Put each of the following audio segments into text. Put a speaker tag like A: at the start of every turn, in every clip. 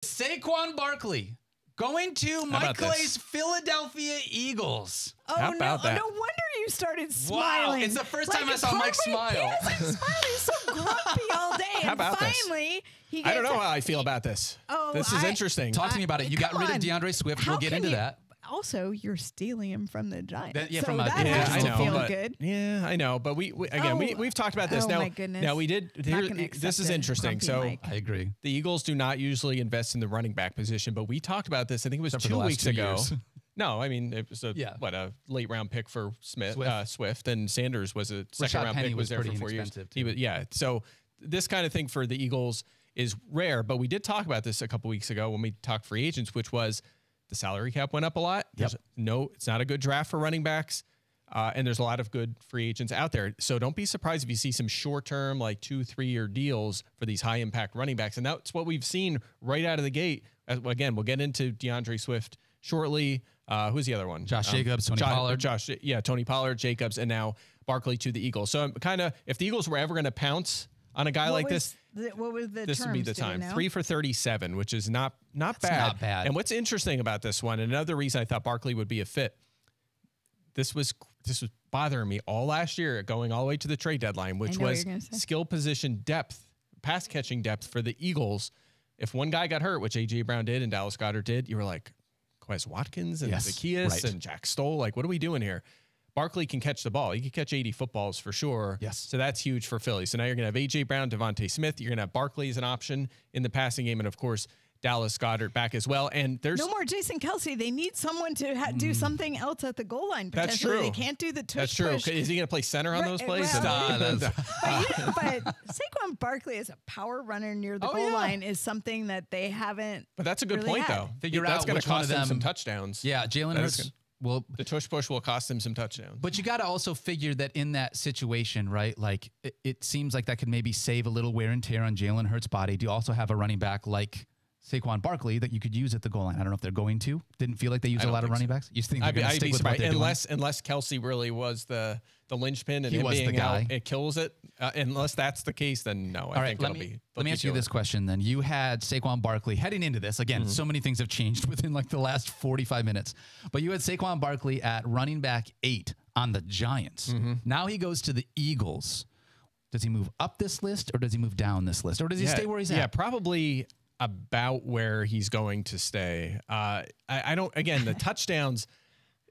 A: Saquon Barkley going to Mike Clay's Philadelphia Eagles.
B: Oh,
C: How about that?
B: No wonder you started smiling.
A: Wow, it's the first time I saw Mike smile.
B: Yes, he's smiling. He's so grumpy all day.
C: How about
B: finally, he
C: I don't know how I feel about this.
B: Oh,
C: this is interesting.
A: Talk to me about it. You got rid of DeAndre Swift. We'll get into that.
B: Also, you're stealing him from the Giants.
A: Yeah,
B: so
A: from
B: that has to feel good.
C: Yeah, I know. But we've talked about this.
B: Oh,
C: now,
B: my goodness.
C: Now we did. This is interesting. So
B: Mike.
A: I agree.
C: The Eagles do not usually invest in the running back position, but we talked about this. I think it was 2 weeks ago. No, I mean it was a late round pick for Swift, and Sanders was a second round pick. Was there for 4 years. He was, So this kind of thing for the Eagles is rare. But we did talk about this a couple weeks ago when we talked free agents, which was the salary cap went up a lot. It's not a good draft for running backs. And there's a lot of good free agents out there. So don't be surprised if you see some short-term, like 2-3 year deals for these high-impact running backs. And that's what we've seen right out of the gate. Again, we'll get into DeAndre Swift shortly. Who's the other one?
A: Josh Jacobs, Tony Pollard.
C: Tony Pollard, Jacobs, and now Barkley to the Eagles. So I'm kind of, if the Eagles were ever going to pounce on a guy like this,
B: what was the
C: this would be the time. 3 for 37, which is not bad.
A: Not bad.
C: And what's interesting about this one, and another reason I thought Barkley would be a fit, this was bothering me all last year, going all the way to the trade deadline, which was skill position depth, pass catching depth for the Eagles. If one guy got hurt, which A.J. Brown did and Dallas Goedert did, you were like, Quez Watkins and Zacchaeus and Jack Stoll, like, what are we doing here? Barkley can catch the ball. He can catch 80 footballs for sure.
A: Yes.
C: So that's huge for Philly. So now you're going to have A.J. Brown, Devontae Smith. You're going to have Barkley as an option in the passing game. And, of course, Dallas Goedert back as well. And there's
B: no more Jason Kelsey. They need someone to do something else at the goal line.
C: That's true.
B: They can't do the tush
C: That's true.
B: push.
C: Is he going to play center on those plays?
B: Well, but Saquon Barkley as a power runner near the goal line is something that they haven't.
C: But that's a good point, though.
A: Figure
C: that's
A: out
C: going
A: which
C: to cost
A: one of
C: them some touchdowns.
A: Yeah, Jalen Hurts. Well,
C: the tush push will cost him some touchdowns.
A: But you got to also figure that in that situation, right? Like it seems like that could maybe save a little wear and tear on Jalen Hurts' body. Do you also have a running back like Saquon Barkley that you could use at the goal line? I don't know if they're going to. Didn't feel like they used a lot of running backs. You think they're going to stick with what they're doing?
C: Unless Kelsey really was the linchpin and
A: he
C: him
A: was
C: being
A: the guy.
C: out, it kills it. Unless that's the case, then no. I think
A: let me ask you this question then. You had Saquon Barkley heading into this. Again, so many things have changed within like the last 45 minutes. But you had Saquon Barkley at running back 8 on the Giants. Now he goes to the Eagles. Does he move up this list or does he move down this list? Or does he stay where he's at?
C: Yeah, probably about where he's going to stay. I don't, again, the touchdowns,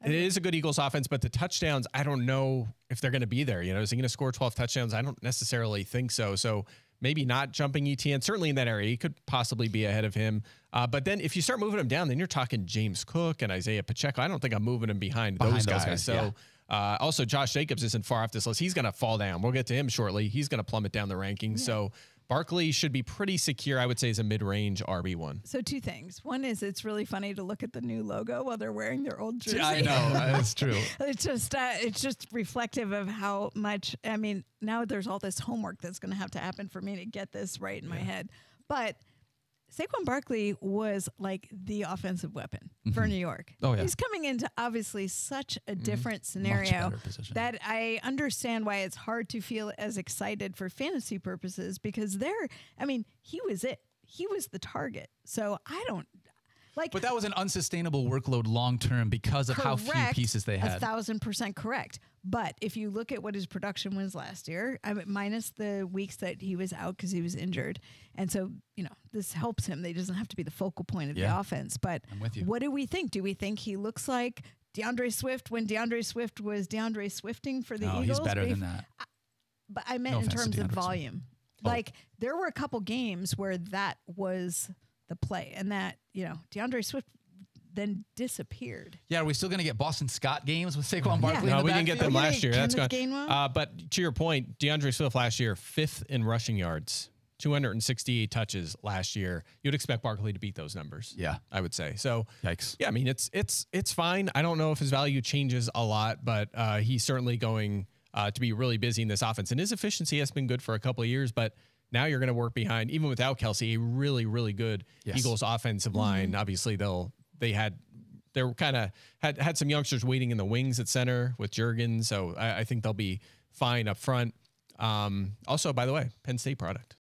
C: it is a good Eagles offense, but the touchdowns, I don't know if they're going to be there. You know, is he going to score 12 touchdowns? I don't necessarily think so. So maybe not jumping ETN, certainly in that area. He could possibly be ahead of him. But then if you start moving him down, then you're talking James Cook and Isaiah Pacheco. I don't think I'm moving him behind those guys. So also Josh Jacobs isn't far off this list. He's going to fall down. We'll get to him shortly. He's going to plummet down the rankings. Yeah. So Barkley should be pretty secure, I would say, as a mid-range RB1.
B: So 2 things. One is it's really funny to look at the new logo while they're wearing their old jersey.
A: I know. That's true.
B: It's just reflective of how much, I mean, now there's all this homework that's going to have to happen for me to get this right in my head. But Saquon Barkley was like the offensive weapon for New York.
A: Oh, yeah.
B: He's coming into obviously such a different scenario that I understand why it's hard to feel as excited for fantasy purposes because he was it. He was the target. So I don't like.
A: But that was an unsustainable workload long term because of how few pieces they had.
B: 1,000% correct. But if you look at what his production was last year, minus the weeks that he was out because he was injured. And so, this helps him. They doesn't have to be the focal point of the offense. But
A: I'm with you.
B: What do we think? Do we think he looks like DeAndre Swift when DeAndre Swift was DeAndre Swifting for the Eagles?
A: He's better than that.
B: But I meant in terms of volume. Like, there were a couple games where that was the play. And that, DeAndre Swift then disappeared.
A: Yeah, are we still going to get Boston Scott games with Saquon Barkley?
C: No, we didn't get them last year. That's
B: gone.
C: But to your point, DeAndre Swift last year, 5th in rushing yards, 268 touches last year. You'd expect Barkley to beat those numbers.
A: Yeah,
C: I would say. So,
A: yikes.
C: Yeah, I mean, it's fine. I don't know if his value changes a lot, but he's certainly going to be really busy in this offense. And his efficiency has been good for a couple of years, but now you're going to work behind, even without Kelsey, a really, really good Eagles offensive line. Obviously, they had some youngsters waiting in the wings at center with Juergens, so I think they'll be fine up front. Also, by the way, Penn State product.